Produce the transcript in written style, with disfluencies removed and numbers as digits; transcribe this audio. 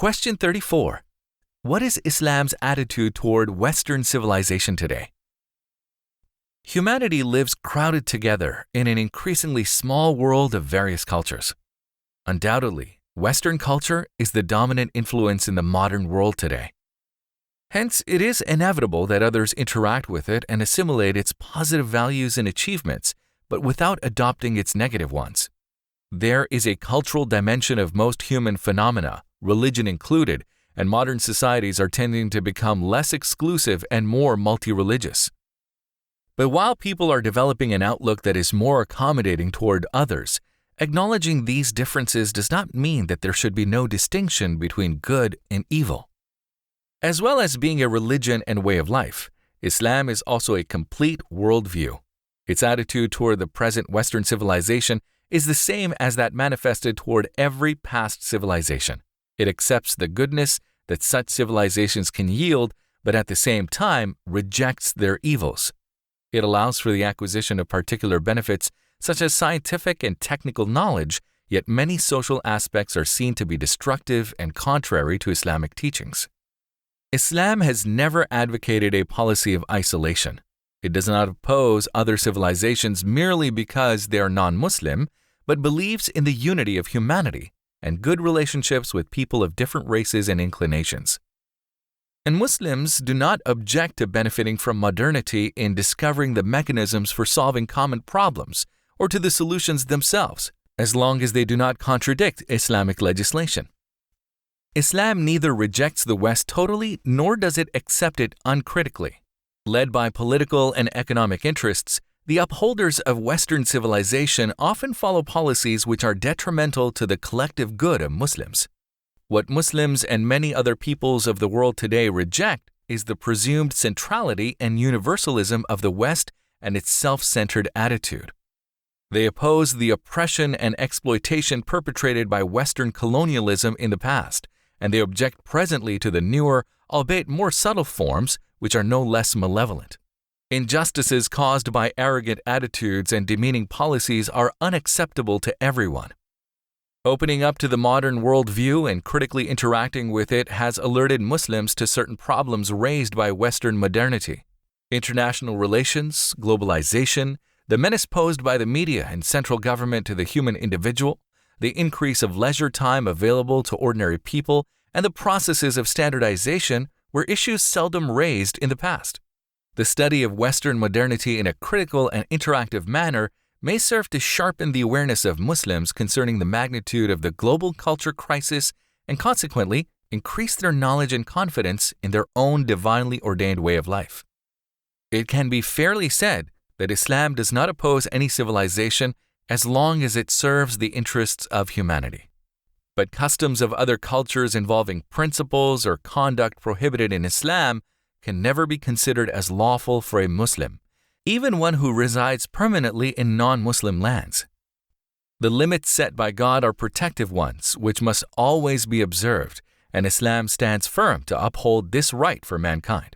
Question 34. What is Islam's attitude toward Western civilization today? Humanity lives crowded together in an increasingly small world of various cultures. Undoubtedly, Western culture is the dominant influence in the modern world today. Hence, it is inevitable that others interact with it and assimilate its positive values and achievements, but without adopting its negative ones. There is a cultural dimension of most human phenomena, religion included, and modern societies are tending to become less exclusive and more multi-religious. But while people are developing an outlook that is more accommodating toward others, acknowledging these differences does not mean that there should be no distinction between good and evil. As well as being a religion and way of life, Islam is also a complete worldview. Its attitude toward the present Western civilization is the same as that manifested toward every past civilization. It accepts the goodness that such civilizations can yield, but at the same time rejects their evils. It allows for the acquisition of particular benefits such as scientific and technical knowledge, yet many social aspects are seen to be destructive and contrary to Islamic teachings. Islam has never advocated a policy of isolation. It does not oppose other civilizations merely because they are non-Muslim, but believes in the unity of humanity and good relationships with people of different races and inclinations. And Muslims do not object to benefiting from modernity in discovering the mechanisms for solving common problems or to the solutions themselves, as long as they do not contradict Islamic legislation. Islam neither rejects the West totally nor does it accept it uncritically. Led by political and economic interests, the upholders of Western civilization often follow policies which are detrimental to the collective good of Muslims. What Muslims and many other peoples of the world today reject is the presumed centrality and universalism of the West and its self-centered attitude. They oppose the oppression and exploitation perpetrated by Western colonialism in the past, and they object presently to the newer, albeit more subtle forms, which are no less malevolent. Injustices caused by arrogant attitudes and demeaning policies are unacceptable to everyone. Opening up to the modern worldview and critically interacting with it has alerted Muslims to certain problems raised by Western modernity. International relations, globalization, the menace posed by the media and central government to the human individual, the increase of leisure time available to ordinary people, and the processes of standardization were issues seldom raised in the past. The study of Western modernity in a critical and interactive manner may serve to sharpen the awareness of Muslims concerning the magnitude of the global culture crisis and consequently increase their knowledge and confidence in their own divinely ordained way of life. It can be fairly said that Islam does not oppose any civilization as long as it serves the interests of humanity. But customs of other cultures involving principles or conduct prohibited in Islam can never be considered as lawful for a Muslim, even one who resides permanently in non-Muslim lands. The limits set by God are protective ones, which must always be observed, and Islam stands firm to uphold this right for mankind.